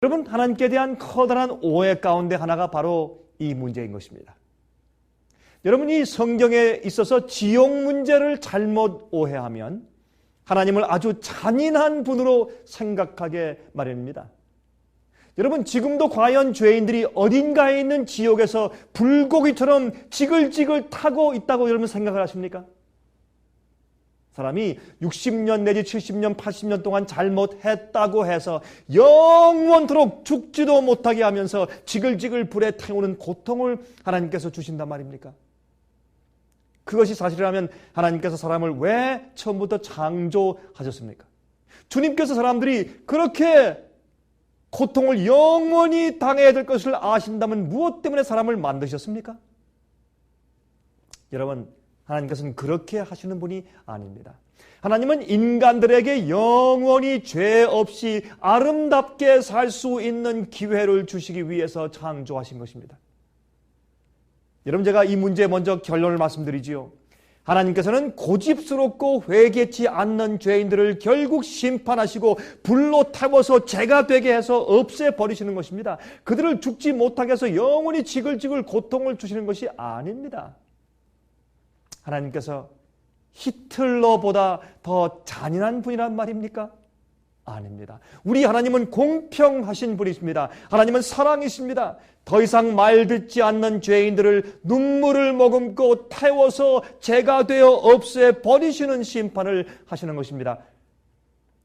여러분, 하나님께 대한 커다란 오해 가운데 하나가 바로 이 문제인 것입니다. 여러분이 성경에 있어서 지옥 문제를 잘못 오해하면 하나님을 아주 잔인한 분으로 생각하게 마련입니다. 여러분, 지금도 과연 죄인들이 어딘가에 있는 지옥에서 불고기처럼 지글지글 타고 있다고 여러분 생각을 하십니까? 사람이 60년 내지 70년, 80년 동안 잘못했다고 해서 영원토록 죽지도 못하게 하면서 지글지글 불에 태우는 고통을 하나님께서 주신단 말입니까? 그것이 사실이라면 하나님께서 사람을 왜 처음부터 창조하셨습니까? 주님께서 사람들이 그렇게 고통을 영원히 당해야 될 것을 아신다면 무엇 때문에 사람을 만드셨습니까? 여러분, 하나님께서는 그렇게 하시는 분이 아닙니다. 하나님은 인간들에게 영원히 죄 없이 아름답게 살 수 있는 기회를 주시기 위해서 창조하신 것입니다. 여러분, 제가 이 문제에 먼저 결론을 말씀드리지요. 하나님께서는 고집스럽고 회개치 않는 죄인들을 결국 심판하시고 불로 태워서 죄가 되게 해서 없애버리시는 것입니다. 그들을 죽지 못하게 해서 영원히 지글지글 고통을 주시는 것이 아닙니다. 하나님께서 히틀러보다 더 잔인한 분이란 말입니까? 아닙니다. 우리 하나님은 공평하신 분이십니다. 하나님은 사랑이십니다. 더 이상 말 듣지 않는 죄인들을 눈물을 머금고 태워서 죄가 되어 없애버리시는 심판을 하시는 것입니다.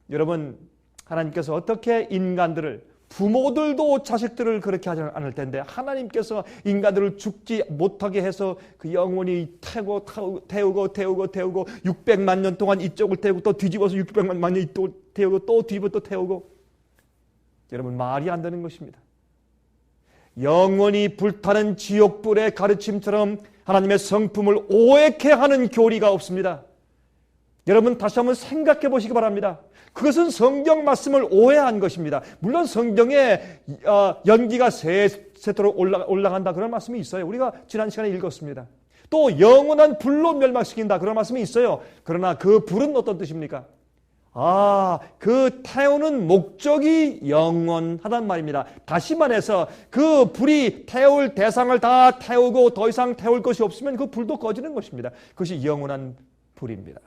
여러분, 하나님께서 어떻게 인간들을, 부모들도 자식들을 그렇게 하지 않을 텐데 하나님께서 인간들을 죽지 못하게 해서 그 영원히 태우고 600만 년 동안 이쪽을 태우고 또 뒤집어서 600만 년 이쪽을 태우고 또 뒤집어 또 태우고, 여러분, 말이 안 되는 것입니다. 영원히 불타는 지옥불의 가르침처럼 하나님의 성품을 오해케 하는 교리가 없습니다. 여러분, 다시 한번 생각해 보시기 바랍니다. 그것은 성경 말씀을 오해한 것입니다. 물론 성경에 연기가 세토록 올라간다 그런 말씀이 있어요. 우리가 지난 시간에 읽었습니다. 또 영원한 불로 멸망시킨다 그런 말씀이 있어요. 그러나 그 불은 어떤 뜻입니까? 그 태우는 목적이 영원하단 말입니다. 다시 말해서 그 불이 태울 대상을 다 태우고 더 이상 태울 것이 없으면 그 불도 꺼지는 것입니다. 그것이 영원한 불입니다.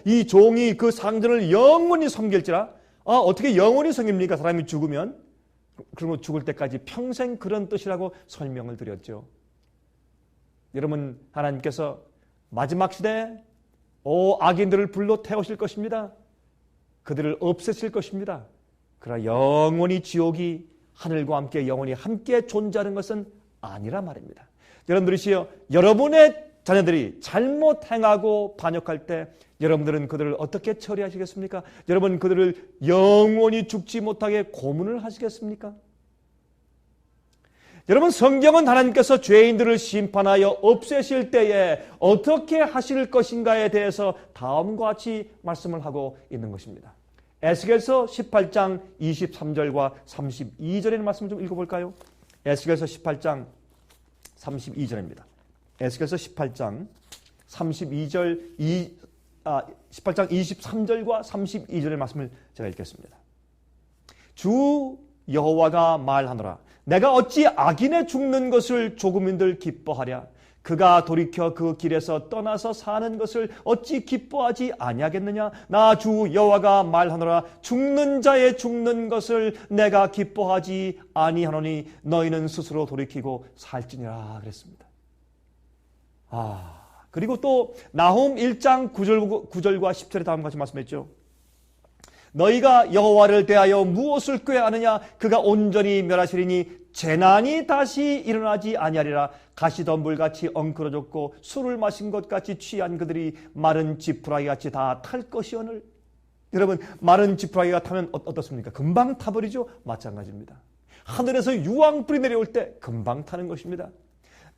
이 종이 그 상전을 영원히 섬길지라. 어떻게 영원히 섬깁니까? 사람이 죽으면. 그리고 죽을 때까지 평생 그런 뜻이라고 설명을 드렸죠. 여러분, 하나님께서 마지막 시대에 악인들을 불로 태우실 것입니다. 그들을 없애실 것입니다. 그러나 영원히 지옥이 하늘과 함께 영원히 함께 존재하는 것은 아니라 말입니다. 여러분 들으시오. 여러분의 자녀들이 잘못 행하고 반역할 때 여러분들은 그들을 어떻게 처리하시겠습니까? 여러분 그들을 영원히 죽지 못하게 고문을 하시겠습니까? 여러분, 성경은 하나님께서 죄인들을 심판하여 없애실 때에 어떻게 하실 것인가에 대해서 다음과 같이 말씀을 하고 있는 것입니다. 에스겔서 18장 23절과 32절의 말씀 좀 읽어볼까요? 에스겔서 18장 32절입니다. 에스겔서 18장 32절 18장 23절과 32절의 말씀을 제가 읽겠습니다. 주 여호와가 말하노라. 내가 어찌 악인의 죽는 것을 조금인들 기뻐하랴. 그가 돌이켜 그 길에서 떠나서 사는 것을 어찌 기뻐하지 아니하겠느냐. 나 주 여호와가 말하노라. 죽는 자의 죽는 것을 내가 기뻐하지 아니하노니 너희는 스스로 돌이키고 살지니라 그랬습니다. 그리고 또 나훔 1장 9절과 10절에 다음과 같이 말씀했죠. 너희가 여호와를 대하여 무엇을 꾀하느냐. 그가 온전히 멸하시리니 재난이 다시 일어나지 아니하리라. 가시덤불같이 엉클어졌고 술을 마신 것 같이 취한 그들이 마른 지푸라기 같이 다 탈 것이오늘. 여러분, 마른 지푸라기가 타면 어떻습니까? 금방 타버리죠. 마찬가지입니다. 하늘에서 유황불이 내려올 때 금방 타는 것입니다.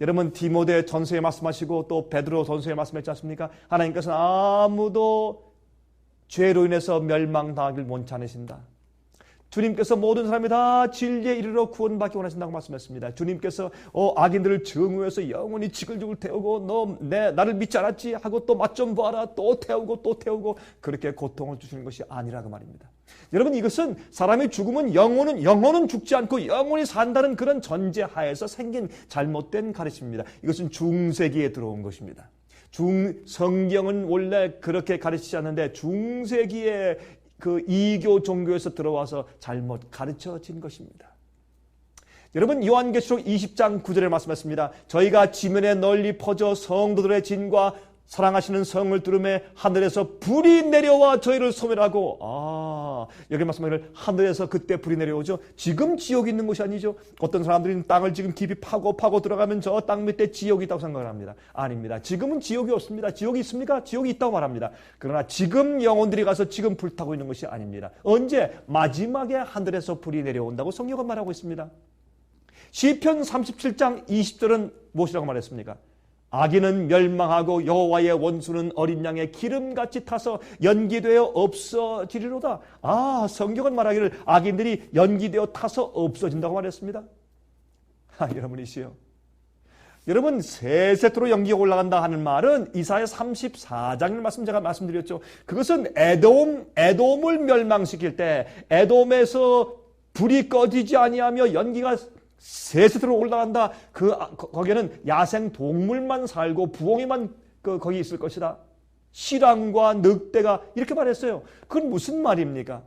여러분, 디모데 전서에 말씀하시고 또 베드로 전서에 말씀했지 않습니까? 하나님께서는 아무도 죄로 인해서 멸망당하길 원치 않으신다. 주님께서 모든 사람이 다 진리에 이르러 구원받기 원하신다고 말씀했습니다. 주님께서 악인들을 증오해서 영원히 지글지글 태우고 나를 믿지 않았지 하고 또 맛 좀 보아라 또 태우고 그렇게 고통을 주시는 것이 아니라 그 말입니다. 여러분, 이것은 사람이 죽으면 영혼은 죽지 않고 영혼이 산다는 그런 전제하에서 생긴 잘못된 가르침입니다. 이것은 중세기에 들어온 것입니다. 성경은 원래 그렇게 가르치지 않는데 중세기에 그 이교 종교에서 들어와서 잘못 가르쳐진 것입니다. 여러분, 요한계시록 20장 9절에 말씀했습니다. 저희가 지면에 널리 퍼져 성도들의 진과 사랑하시는 성을 들음에 하늘에서 불이 내려와 저희를 소멸하고, 여기 말씀하기를 하늘에서 그때 불이 내려오죠. 지금 지옥이 있는 곳이 아니죠. 어떤 사람들은 땅을 지금 깊이 파고 들어가면 저 땅 밑에 지옥이 있다고 생각을 합니다. 아닙니다. 지금은 지옥이 없습니다. 지옥이 있습니까? 지옥이 있다고 말합니다. 그러나 지금 영혼들이 가서 지금 불타고 있는 것이 아닙니다. 언제? 마지막에 하늘에서 불이 내려온다고 성경은 말하고 있습니다. 시편 37장 20절은 무엇이라고 말했습니까? 악인은 멸망하고 여호와의 원수는 어린 양의 기름같이 타서 연기되어 없어지리로다. 성경은 말하기를 악인들이 연기되어 타서 없어진다고 말했습니다. 여러분이시여, 여러분, 세세토록 연기가 올라간다 하는 말은 이사야 34장의 말씀 제가 말씀드렸죠. 그것은 에돔을 멸망시킬 때 에돔에서 불이 꺼지지 아니하며 연기가 세세토록 올라간다. 거기에는 야생 동물만 살고 부엉이만 거기 있을 것이다. 실황과 늑대가 이렇게 말했어요. 그건 무슨 말입니까?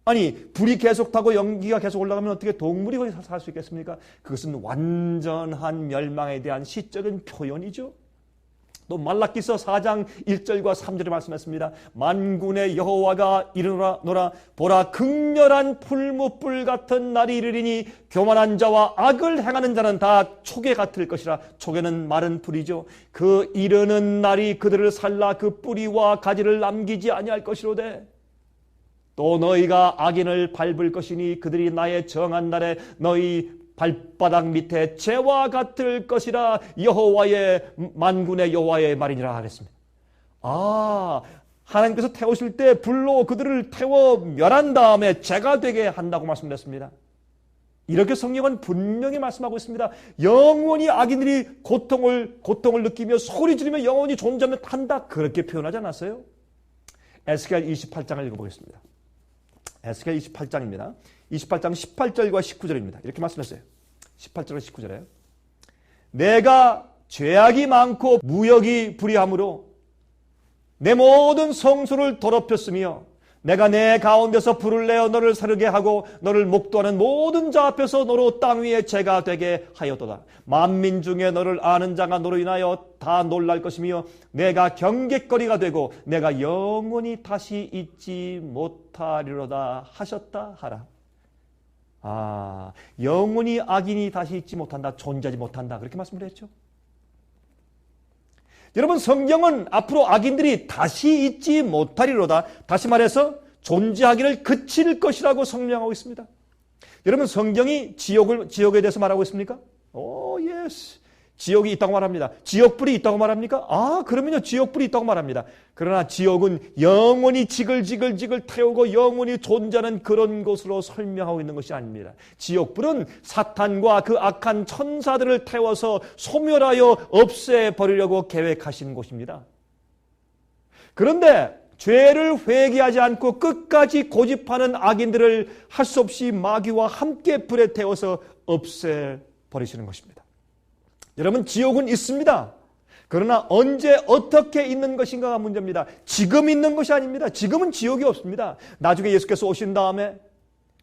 아니, 불이 계속 타고 연기가 계속 올라가면 어떻게 동물이 거기서 살 수 있겠습니까? 그것은 완전한 멸망에 대한 시적인 표현이죠. 또 말라기서 4장 1절과 3절에 말씀했습니다. 만군의 여호와가 이르노라 보라 극렬한 풀무불 같은 날이 이르리니 교만한 자와 악을 행하는 자는 다 초계 같을 것이라. 초계는 마른 풀이죠. 그 이르는 날이 그들을 살라 그 뿌리와 가지를 남기지 아니할 것이로되 또 너희가 악인을 밟을 것이니 그들이 나의 정한 날에 너희 발바닥 밑에 재와 같을 것이라. 여호와의 만군의 여호와의 말이니라 하겠습니다. 하나님께서 태우실 때 불로 그들을 태워 멸한 다음에 재가 되게 한다고 말씀드렸습니다. 이렇게 성경은 분명히 말씀하고 있습니다. 영원히 악인들이 고통을 느끼며 소리 지르며 영원히 존재하며 탄다, 그렇게 표현하지 않았어요? 에스겔 28장을 읽어보겠습니다. 에스겔 28장입니다. 28장 18절과 19절입니다. 이렇게 말씀했어요. 18절과 19절에 내가 죄악이 많고 무역이 불의함으로 내 모든 성소를 더럽혔으며 내가 내 가운데서 불을 내어 너를 사르게 하고 너를 목도하는 모든 자 앞에서 너로 땅 위에 죄가 되게 하였도다. 만민 중에 너를 아는 자가 너로 인하여 다 놀랄 것이며 내가 경계거리가 되고 내가 영원히 다시 잊지 못하리로다 하셨다 하라. 영원히 악인이 다시 잊지 못한다, 존재하지 못한다, 그렇게 말씀을 했죠. 여러분, 성경은 앞으로 악인들이 다시 잊지 못하리로다, 다시 말해서 존재하기를 그칠 것이라고 설명하고 있습니다. 여러분, 성경이 지옥에 대해서 말하고 있습니까? 예스. 지옥이 있다고 말합니다. 지옥불이 있다고 말합니까? 그러면요, 지옥불이 있다고 말합니다. 그러나 지옥은 영원히 지글지글 태우고 영원히 존재하는 그런 곳으로 설명하고 있는 것이 아닙니다. 지옥불은 사탄과 그 악한 천사들을 태워서 소멸하여 없애버리려고 계획하신 곳입니다. 그런데 죄를 회개하지 않고 끝까지 고집하는 악인들을 할 수 없이 마귀와 함께 불에 태워서 없애버리시는 것입니다. 여러분, 지옥은 있습니다. 그러나 언제 어떻게 있는 것인가가 문제입니다. 지금 있는 것이 아닙니다. 지금은 지옥이 없습니다. 나중에 예수께서 오신 다음에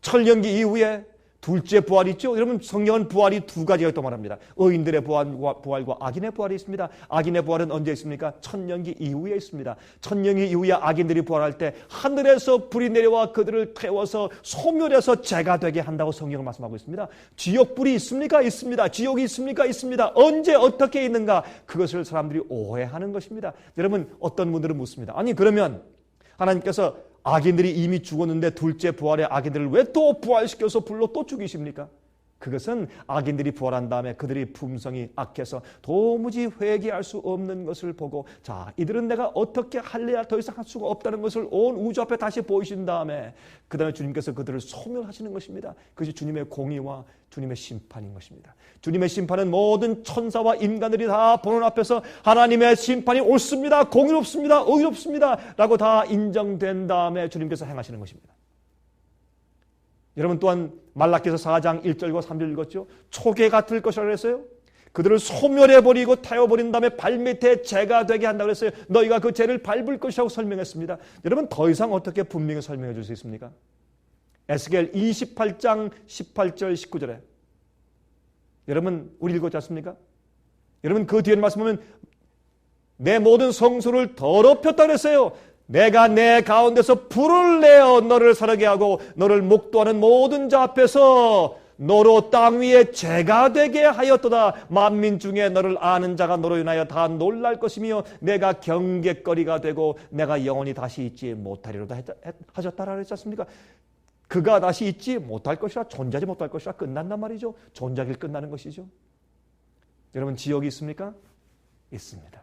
천년기 이후에 둘째 부활이 있죠. 여러분, 성경은 부활이 두 가지가 있다고 말합니다. 의인들의 부활과 악인의 부활이 있습니다. 악인의 부활은 언제 있습니까? 천년기 이후에 있습니다. 천년기 이후에 악인들이 부활할 때 하늘에서 불이 내려와 그들을 태워서 소멸해서 죄가 되게 한다고 성경은 말씀하고 있습니다. 지옥불이 있습니까? 있습니다. 지옥이 있습니까? 있습니다. 언제 어떻게 있는가? 그것을 사람들이 오해하는 것입니다. 여러분, 어떤 분들은 묻습니다. 아니, 그러면 하나님께서 악인들이 이미 죽었는데 둘째 부활의 악인들을 왜 또 부활시켜서 불로 또 죽이십니까? 그것은 악인들이 부활한 다음에 그들이 품성이 악해서 도무지 회개할 수 없는 것을 보고, 이들은 내가 어떻게 할래야 더 이상 할 수가 없다는 것을 온 우주 앞에 다시 보이신 다음에 그 다음에 주님께서 그들을 소멸하시는 것입니다. 그것이 주님의 공의와 주님의 심판인 것입니다. 주님의 심판은 모든 천사와 인간들이 다 보는 앞에서 하나님의 심판이 옳습니다, 공의롭습니다, 의롭습니다 라고 다 인정된 다음에 주님께서 행하시는 것입니다. 여러분 또한 말라기서 4장 1절과 3절 읽었죠. 초계 같을 것이라고 그랬어요. 그들을 소멸해버리고 태워버린 다음에 발밑에 재가 되게 한다고 그랬어요. 너희가 그 재를 밟을 것이라고 설명했습니다. 여러분 더 이상 어떻게 분명히 설명해 줄 수 있습니까? 에스겔 28장 18절 19절에 여러분 우리 읽었지 않습니까? 여러분 그 뒤에 말씀 보면 내 모든 성소를 더럽혔다 그랬어요. 내가 내 가운데서 불을 내어 너를 살게 하고 너를 목도하는 모든 자 앞에서 너로 땅 위에 죄가 되게 하였도다. 만민 중에 너를 아는 자가 너로 인하여 다 놀랄 것이며 내가 경계거리가 되고 내가 영원히 다시 잊지 못하리로다 하셨다라 그랬지 않습니까? 그가 다시 잊지 못할 것이라, 존재하지 못할 것이라 끝난단 말이죠. 존재하길 끝나는 것이죠. 여러분 지옥이 있습니까? 있습니다.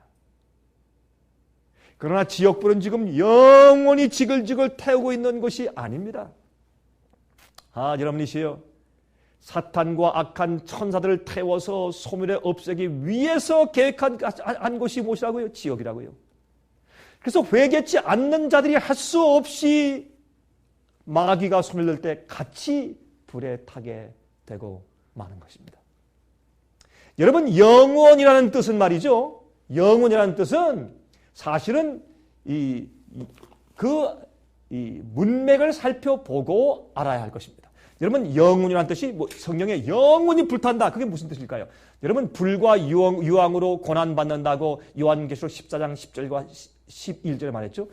그러나 지옥불은 지금 영원히 지글지글 태우고 있는 것이 아닙니다. 여러분이시여, 사탄과 악한 천사들을 태워서 소멸에 없애기 위해서 계획한 것이 무엇이라고요? 지옥이라고요. 그래서 회개치 않는 자들이 할 수 없이 마귀가 소멸될 때 같이 불에 타게 되고 마는 것입니다. 여러분 영원이라는 뜻은 말이죠. 영원이라는 뜻은 사실은 문맥을 살펴보고 알아야 할 것입니다. 여러분 영원이라는 뜻이 성경에 영원히 불탄다. 그게 무슨 뜻일까요? 여러분 불과 유황으로 고난받는다고 요한계시록 14장 10절과 11절에 말했죠.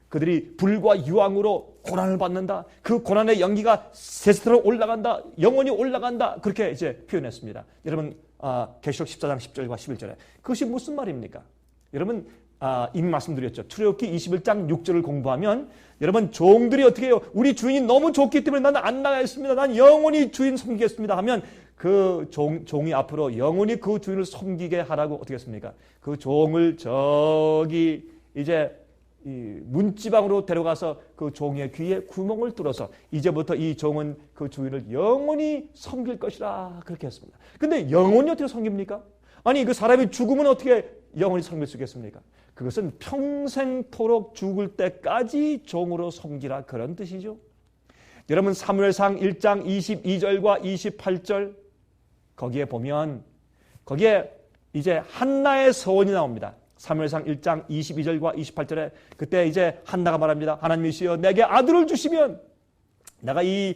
그들이 불과 유황으로 고난을 받는다. 그 고난의 연기가 세세토록 올라간다. 영원히 올라간다. 그렇게 이제 표현했습니다. 여러분 계시록 14장 10절과 11절에 그것이 무슨 말입니까? 여러분 이미 말씀드렸죠. 출애굽기 21장 6절을 공부하면 여러분 종들이 어떻게 해요? 우리 주인이 너무 좋기 때문에 나는 안 나가겠습니다. 난 영원히 주인 섬기겠습니다 하면 그 종이 앞으로 영원히 그 주인을 섬기게 하라고 어떻게 했습니까? 그 종을 저기 이제 이 문지방으로 데려가서 그 종의 귀에 구멍을 뚫어서 이제부터 이 종은 그 주인을 영원히 섬길 것이라 그렇게 했습니다. 근데 영원히 어떻게 섬깁니까? 아니 그 사람이 죽으면 어떻게 영원히 섬길 수 있겠습니까? 그것은 평생토록 죽을 때까지 종으로 섬기라 그런 뜻이죠. 여러분 사무엘상 1장 22절과 28절 거기에 보면 거기에 이제 한나의 서원이 나옵니다. 사무엘상 1장 22절과 28절에 그때 이제 한나가 말합니다. 하나님이시여 내게 아들을 주시면 내가 이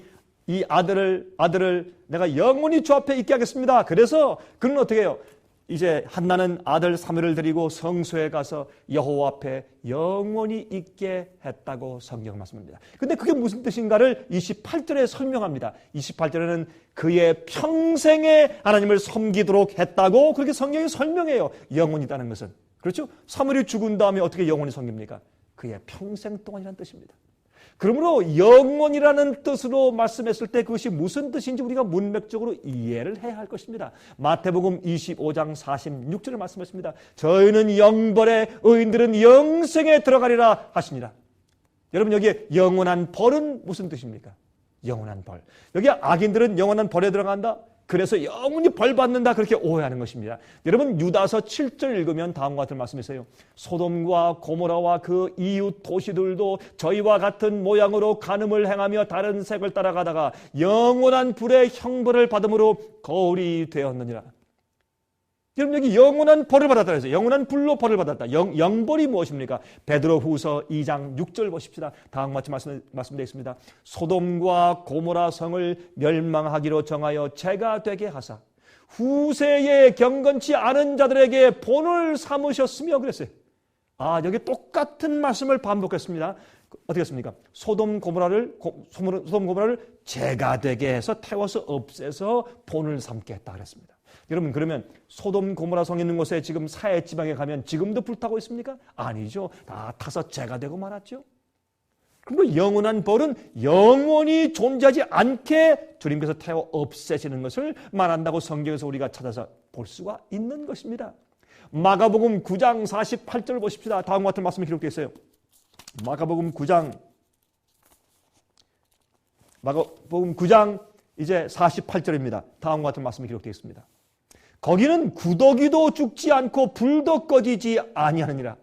아들을 내가 영원히 주 앞에 있게 하겠습니다. 그래서 그는 어떻게 해요? 이제 한나는 아들 사무엘을 데리고 성소에 가서 여호와 앞에 영원히 있게 했다고 성경 말씀합니다. 근데 그게 무슨 뜻인가를 28절에 설명합니다. 28절에는 그의 평생에 하나님을 섬기도록 했다고 그렇게 성경이 설명해요. 영원이라는 것은. 그렇죠? 사무엘이 죽은 다음에 어떻게 영원히 섬깁니까? 그의 평생 동안이라는 뜻입니다. 그러므로 영원이라는 뜻으로 말씀했을 때 그것이 무슨 뜻인지 우리가 문맥적으로 이해를 해야 할 것입니다. 마태복음 25장 46절을 말씀했습니다. 저희는 영벌에 의인들은 영생에 들어가리라 하시니라. 여러분 여기에 영원한 벌은 무슨 뜻입니까? 영원한 벌. 여기 악인들은 영원한 벌에 들어간다. 그래서 영원히 벌 받는다 그렇게 오해하는 것입니다. 여러분 유다서 7절 읽으면 다음과 같은 말씀이 있어요. 소돔과 고모라와 그 이웃 도시들도 저희와 같은 모양으로 간음을 행하며 다른 색을 따라가다가 영원한 불의 형벌을 받음으로 거울이 되었느니라. 여러분 여기 영원한 벌을 받았다 그래서 영원한 불로 벌을 받았다. 영벌이 무엇입니까? 베드로후서 2장 6절 보십시다. 다음과 같이 말씀되어 있습니다. 소돔과 고모라 성을 멸망하기로 정하여 죄가 되게 하사 후세에 경건치 않은 자들에게 본을 삼으셨으며 그랬어요. 여기 똑같은 말씀을 반복했습니다. 어떻게 했습니까? 소돔 고모라를 죄가 되게 해서 태워서 없애서 본을 삼게 했다 그랬습니다. 여러분 그러면 소돔 고모라 성 있는 곳에 지금 사해 지방에 가면 지금도 불타고 있습니까? 아니죠. 다 타서 죄가 되고 말았죠. 그리고 영원한 벌은 영원히 존재하지 않게 주님께서 태워 없애시는 것을 말한다고 성경에서 우리가 찾아서 볼 수가 있는 것입니다. 마가복음 9장 48절 보십시다. 다음과 같은 말씀이 기록되어 있어요. 마가복음 9장 이제 48절입니다. 다음과 같은 말씀이 기록되어 있습니다. 거기는 구더기도 죽지 않고 불도 꺼지지 아니하느니라.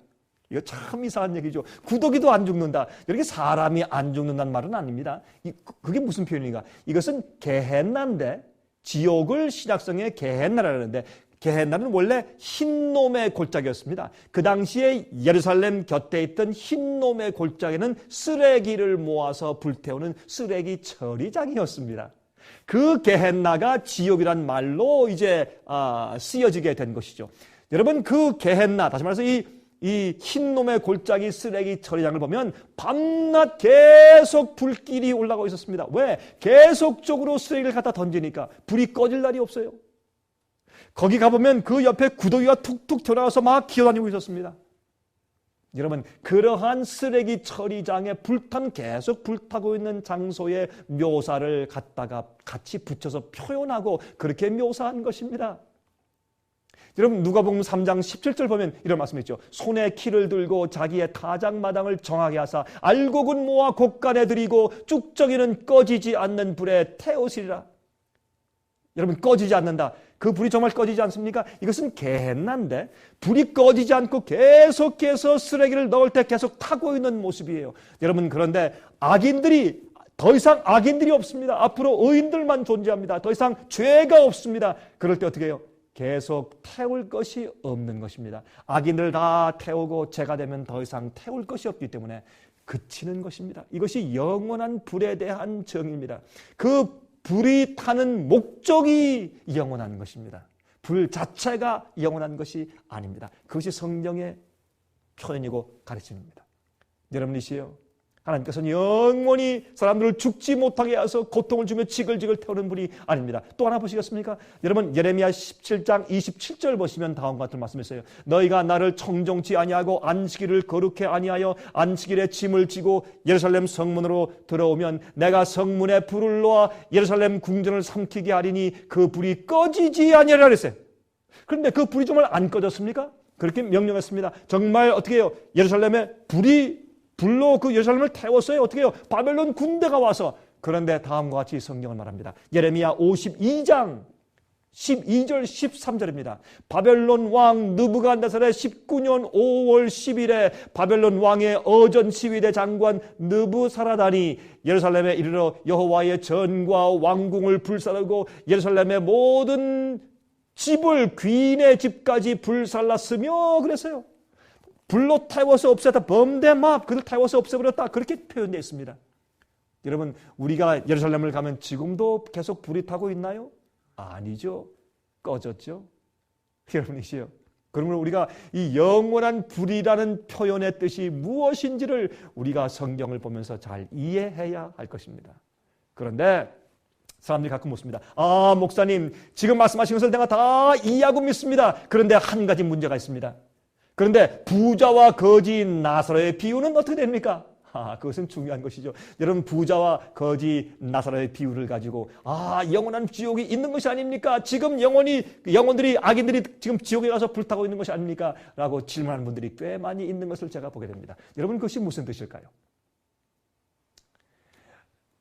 이거 참 이상한 얘기죠. 구더기도 안 죽는다. 이렇게 사람이 안 죽는다는 말은 아닙니다. 그게 무슨 표현인가? 이것은 게헨나인데, 지옥을 신약성에 게헨나라는데, 게헨나는 원래 흰놈의 골짜기였습니다. 그 당시에 예루살렘 곁에 있던 흰놈의 골짜기는 쓰레기를 모아서 불태우는 쓰레기 처리장이었습니다. 그 게헨나가 지옥이란 말로 이제 쓰여지게 된 것이죠. 여러분, 그 게헨나, 다시 말해서 이 흰놈의 골짜기 쓰레기 처리장을 보면 밤낮 계속 불길이 올라가고 있었습니다. 왜? 계속적으로 쓰레기를 갖다 던지니까 불이 꺼질 날이 없어요. 거기 가보면 그 옆에 구더기가 툭툭 튀어나와서 막 기어다니고 있었습니다. 여러분, 그러한 쓰레기 처리장에 계속 불타고 있는 장소의 묘사를 갖다가 같이 붙여서 표현하고 그렇게 묘사한 것입니다. 여러분, 누가복음 3장 17절 보면 이런 말씀이 있죠. 손에 키를 들고 자기의 타작마당을 정하게 하사 알곡은 모아 곡간에 들이고 쭉정이는 꺼지지 않는 불에 태우시리라. 여러분, 꺼지지 않는다. 그 불이 정말 꺼지지 않습니까? 이것은 게헨나인데 불이 꺼지지 않고 계속해서 쓰레기를 넣을 때 계속 타고 있는 모습이에요. 여러분, 그런데 더 이상 악인들이 없습니다. 앞으로 의인들만 존재합니다. 더 이상 죄가 없습니다. 그럴 때 어떻게 해요? 계속 태울 것이 없는 것입니다. 악인들 다 태우고 죄가 되면 더 이상 태울 것이 없기 때문에 그치는 것입니다. 이것이 영원한 불에 대한 정의입니다. 그 불이 타는 목적이 영원한 것입니다. 불 자체가 영원한 것이 아닙니다. 그것이 성경의 표현이고 가르침입니다. 여러분이시여, 하나님께서는 영원히 사람들을 죽지 못하게 해서 고통을 주며 지글지글 태우는 분이 아닙니다. 또 하나 보시겠습니까? 여러분, 예레미야 17장 27절 보시면 다음과 같은 말씀이 있어요. 너희가 나를 청종치 아니하고 안식일을 거룩해 아니하여 안식일에 짐을 지고 예루살렘 성문으로 들어오면 내가 성문에 불을 놓아 예루살렘 궁전을 삼키게 하리니 그 불이 꺼지지 아니하리라 그랬어요. 그런데 그 불이 정말 안 꺼졌습니까? 그렇게 명령했습니다. 정말 어떻게 해요? 예루살렘에 불로 그 예루살렘을 태웠어요. 어떻게 해요? 바벨론 군대가 와서. 그런데 다음과 같이 성경을 말합니다. 예레미야 52장 12절 13절입니다. 바벨론 왕 느부갓네살의 19년 5월 10일에 바벨론 왕의 어전 시위대 장관 느부사라단이 예루살렘에 이르러 여호와의 전과 왕궁을 불사르고 예루살렘의 모든 집을 귀인의 집까지 불살랐으며 그랬어요. 불로 태워서 없애다. 범대마 그를 태워서 없애버렸다. 그렇게 표현되어 있습니다. 여러분, 우리가 예루살렘을 가면 지금도 계속 불이 타고 있나요? 아니죠. 꺼졌죠. 여러분이시요. 그러면 우리가 이 영원한 불이라는 표현의 뜻이 무엇인지를 우리가 성경을 보면서 잘 이해해야 할 것입니다. 그런데 사람들이 가끔 묻습니다. 목사님, 지금 말씀하신 것을 내가 다 이해하고 믿습니다. 그런데 한 가지 문제가 있습니다. 그런데 부자와 거지 나사로의 비유는 어떻게 됩니까? 그것은 중요한 것이죠. 여러분, 부자와 거지 나사로의 비유를 가지고 영원한 지옥이 있는 것이 아닙니까? 지금 영혼들이 악인들이 지금 지옥에 가서 불타고 있는 것이 아닙니까? 라고 질문하는 분들이 꽤 많이 있는 것을 제가 보게 됩니다. 여러분, 그것이 무슨 뜻일까요?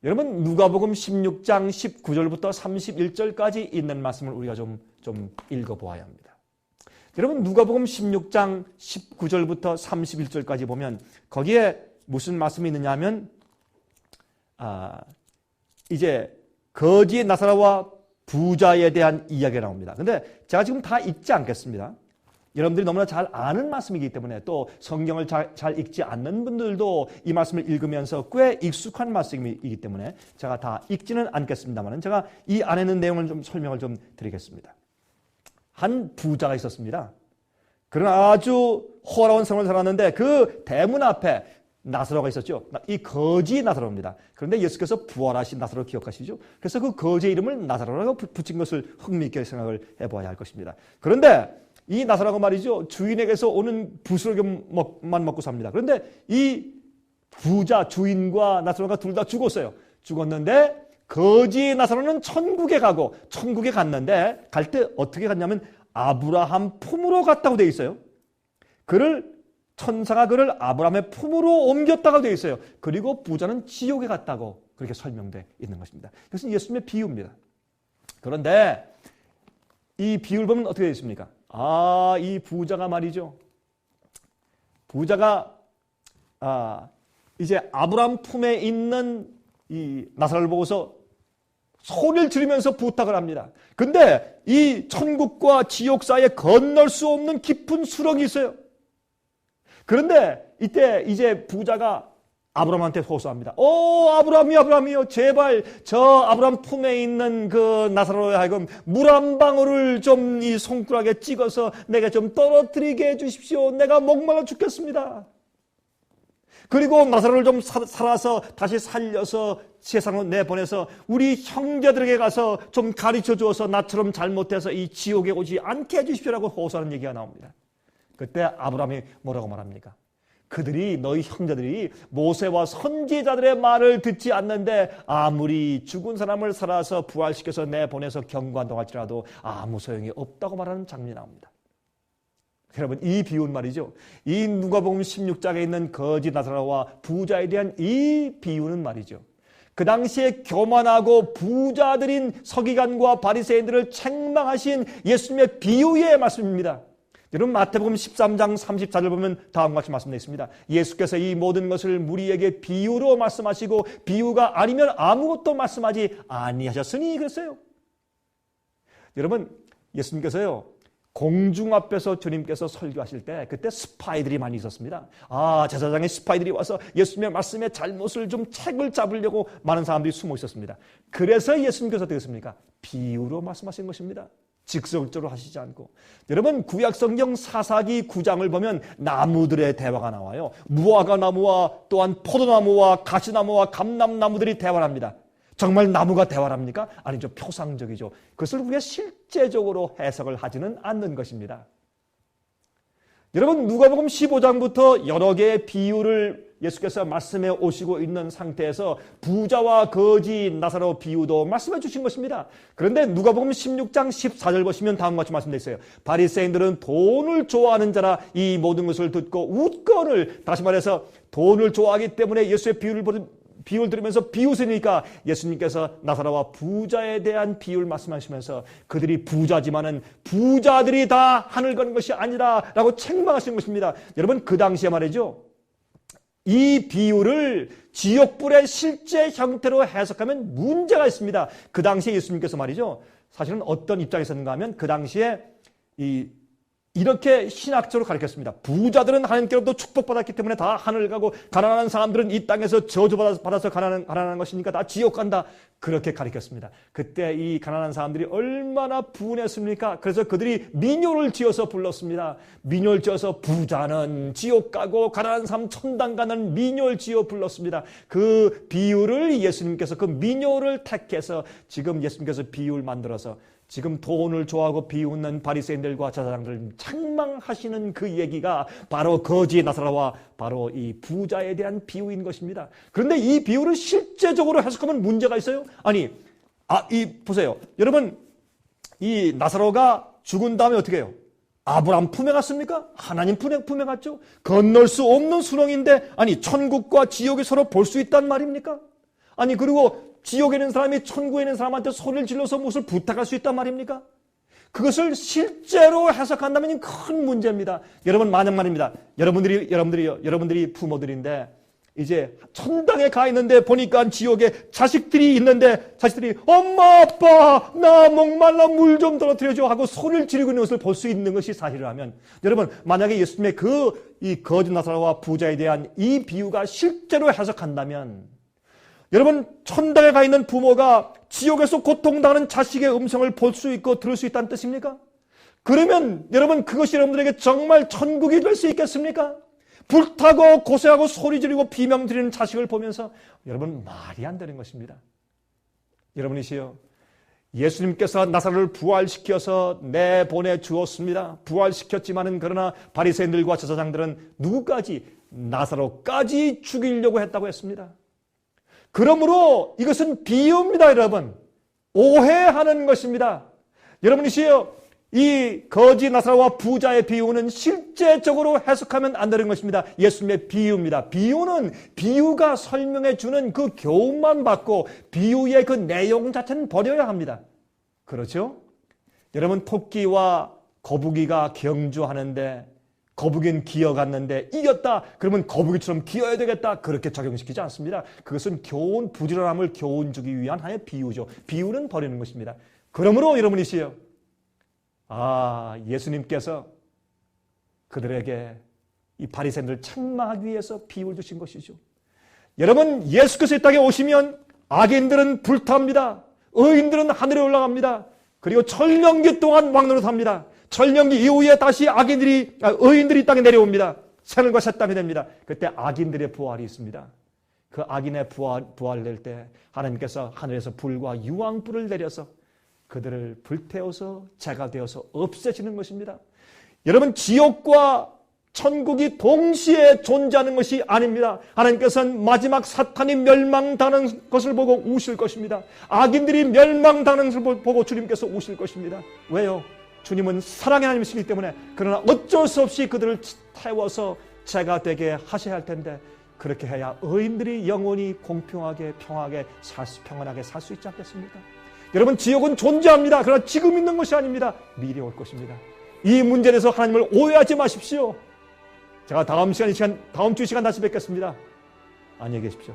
여러분, 누가복음 16장 19절부터 31절까지 있는 말씀을 우리가 좀 읽어보아야 합니다. 여러분, 누가복음 16장 19절부터 31절까지 보면 거기에 무슨 말씀이 있느냐 하면 이제 거지 나사로와 부자에 대한 이야기가 나옵니다. 근데 제가 지금 다 읽지 않겠습니다. 여러분들이 너무나 잘 아는 말씀이기 때문에 또 성경을 잘 읽지 않는 분들도 이 말씀을 읽으면서 꽤 익숙한 말씀이기 때문에 제가 다 읽지는 않겠습니다만 제가 이 안에 있는 내용을 좀 설명을 좀 드리겠습니다. 한 부자가 있었습니다. 그런 아주 호화로운 생활을 살았는데 그 대문 앞에 나사로가 있었죠. 이 거지 나사로입니다. 그런데 예수께서 부활하신 나사로 기억하시죠? 그래서 그 거지의 이름을 나사로라고 붙인 것을 흥미있게 생각을 해봐야 할 것입니다. 그런데 이 나사로가 말이죠, 주인에게서 오는 부스러기만 먹고 삽니다. 그런데 이 부자 주인과 나사로가 둘 다 죽었어요. 죽었는데 거지 나사로는 천국에 갔는데 갈 때 어떻게 갔냐면 아브라함 품으로 갔다고 되어 있어요. 천사가 그를 아브라함의 품으로 옮겼다고 되어 있어요. 그리고 부자는 지옥에 갔다고 그렇게 설명되어 있는 것입니다. 이것은 예수님의 비유입니다. 그런데 이 비유를 보면 어떻게 되어 있습니까? 이 부자가 말이죠. 부자가 이제 아브라함 품에 있는 이 나사로를 보고서 소리를 지르면서 부탁을 합니다. 근데 이 천국과 지옥 사이에 건널 수 없는 깊은 수렁이 있어요. 그런데 이때 이제 부자가 아브라함한테 호소합니다. 아브라함이요. 제발 저 아브라함 품에 있는 그 나사로에 하여금 물 한 방울을 좀 이 손가락에 찍어서 내가 좀 떨어뜨리게 해주십시오. 내가 목말라 죽겠습니다. 그리고 나사로를 좀 살아서 다시 살려서 세상으로 내보내서 우리 형제들에게 가서 좀 가르쳐 주어서 나처럼 잘못해서 이 지옥에 오지 않게 해주십시오라고 호소하는 얘기가 나옵니다. 그때 아브라함이 뭐라고 말합니까? 그들이 너희 형제들이 모세와 선지자들의 말을 듣지 않는데 아무리 죽은 사람을 살아서 부활시켜서 내보내서 경관동할지라도 아무 소용이 없다고 말하는 장면이 나옵니다. 여러분, 이 비유는 말이죠. 이 누가복음 16장에 있는 거지 나사로와 부자에 대한 이 비유는 말이죠. 그 당시에 교만하고 부자들인 서기관과 바리새인들을 책망하신 예수님의 비유의 말씀입니다. 여러분, 마태복음 13장 34절 보면 다음과 같이 말씀되어 있습니다. 예수께서 이 모든 것을 무리에게 비유로 말씀하시고 비유가 아니면 아무것도 말씀하지 아니하셨으니 그랬어요. 여러분, 예수님께서요, 공중 앞에서 주님께서 설교하실 때 그때 스파이들이 많이 있었습니다. 제사장의 스파이들이 와서 예수님의 말씀의 잘못을 좀 책을 잡으려고 많은 사람들이 숨어 있었습니다. 그래서 예수님께서 어떻게 했습니까? 비유로 말씀하신 것입니다. 직설적으로 하시지 않고. 여러분, 구약성경 사사기 9장을 보면 나무들의 대화가 나와요. 무화과 나무와 또한 포도나무와 가시나무와 감람나무들이 대화를 합니다. 정말 나무가 대화를 합니까? 아니죠. 표상적이죠. 그것을 우리가 실제적으로 해석을 하지는 않는 것입니다. 여러분, 누가복음 15장부터 여러 개의 비유를 예수께서 말씀해 오시고 있는 상태에서 부자와 거지 나사로 비유도 말씀해 주신 것입니다. 그런데 누가복음 16장 14절 보시면 다음과 같이 말씀되어 있어요. 바리새인들은 돈을 좋아하는 자라 이 모든 것을 듣고 웃거늘, 다시 말해서 돈을 좋아하기 때문에 예수의 비유를 들으면서 비웃으니까 예수님께서 나사로와 부자에 대한 비유를 말씀하시면서 그들이 부자지만은 부자들이 다 하늘 가는 것이 아니라 라고 책망하시는 것입니다. 여러분, 그 당시에 말이죠, 이 비유를 지옥불의 실제 형태로 해석하면 문제가 있습니다. 그 당시에 예수님께서 말이죠, 사실은 어떤 입장에 있었는가 하면 그 당시에 이렇게 신학적으로 가르쳤습니다. 부자들은 하나님께로부터 축복받았기 때문에 다 하늘 가고 가난한 사람들은 이 땅에서 저주받아서 가난한 것이니까 다 지옥 간다. 그렇게 가르쳤습니다. 그때 이 가난한 사람들이 얼마나 분했습니까? 그래서 그들이 민요를 지어서 불렀습니다. 민요를 지어서 부자는 지옥 가고 가난한 사람 천당 가는 민요를 지어 불렀습니다. 그 비유를 예수님께서 그 민요를 택해서 지금 예수님께서 비유를 만들어서 지금 돈을 좋아하고 비웃는 바리새인들과 제사장들을 책망하시는 그 얘기가 바로 거지 나사로와 바로 이 부자에 대한 비유인 것입니다. 그런데 이 비유를 실제적으로 해석하면 문제가 있어요. 보세요. 여러분, 이 나사로가 죽은 다음에 어떻게 해요? 아브라함 품에 갔습니까? 하나님 품에 갔죠. 건널 수 없는 수렁인데 천국과 지옥이 서로 볼 수 있단 말입니까? 그리고 지옥에 있는 사람이 천국에 있는 사람한테 소리를 질러서 무엇을 부탁할 수 있단 말입니까? 그것을 실제로 해석한다면 큰 문제입니다. 여러분, 만약 말입니다. 여러분들이 부모들인데 이제 천당에 가 있는데 보니까 지옥에 자식들이 있는데 자식들이 엄마 아빠 나 목말라 물 좀 떨어뜨려줘 하고 소리를 지르고 있는 것을 볼 수 있는 것이 사실이라면, 여러분, 만약에 예수님의 이 거짓 나사로와 부자에 대한 이 비유가 실제로 해석한다면, 여러분, 천당에 가 있는 부모가 지옥에서 고통당하는 자식의 음성을 볼 수 있고 들을 수 있다는 뜻입니까? 그러면 여러분, 그것이 여러분들에게 정말 천국이 될 수 있겠습니까? 불타고 고생하고 소리 지르고 비명 지르는 자식을 보면서, 여러분, 말이 안 되는 것입니다. 여러분이시여, 예수님께서 나사로를 부활시켜서 내보내 주었습니다. 부활시켰지만은 그러나 바리새인들과 제사장들은 누구까지? 나사로까지 죽이려고 했다고 했습니다. 그러므로 이것은 비유입니다, 여러분. 오해하는 것입니다. 여러분이시여, 이 거지 나사로와 부자의 비유는 실제적으로 해석하면 안 되는 것입니다. 예수님의 비유입니다. 비유는 비유가 설명해 주는 그 교훈만 받고 비유의 그 내용 자체는 버려야 합니다. 그렇죠? 여러분, 토끼와 거북이가 경주하는데 거북이는 기어갔는데 이겼다. 그러면 거북이처럼 기어야 되겠다. 그렇게 적용시키지 않습니다. 그것은 교훈, 부지런함을 교훈 주기 위한 하나의 비유죠. 비유는 버리는 것입니다. 그러므로 여러분이시여, 예수님께서 그들에게 이 바리새인들을 책망하기 위해서 비유를 주신 것이죠. 여러분, 예수께서 이 땅에 오시면 악인들은 불탑니다. 의인들은 하늘에 올라갑니다. 그리고 천년기 동안 왕노릇합니다. 천년기 이후에 다시 의인들이 이 땅에 내려옵니다. 새늘과 새 땅이 됩니다. 그때 악인들의 부활이 있습니다. 그 악인의 부활될 때 하나님께서 하늘에서 불과 유황불을 내려서 그들을 불태워서 재가 되어서 없애시는 것입니다. 여러분, 지옥과 천국이 동시에 존재하는 것이 아닙니다. 하나님께서는 마지막 사탄이 멸망당하는 것을 보고 우실 것입니다. 악인들이 멸망당하는 것을 보고 주님께서 우실 것입니다. 왜요? 주님은 사랑의 하나님이시기 때문에. 그러나 어쩔 수 없이 그들을 태워서 재가 되게 하셔야 할 텐데, 그렇게 해야 의인들이 영원히 공평하게 평안하게 살 수 있지 않겠습니까? 여러분, 지옥은 존재합니다. 그러나 지금 있는 것이 아닙니다. 미래 올 것입니다. 이 문제에 대해서 하나님을 오해하지 마십시오. 제가 다음 주 이 시간 다시 뵙겠습니다. 안녕히 계십시오.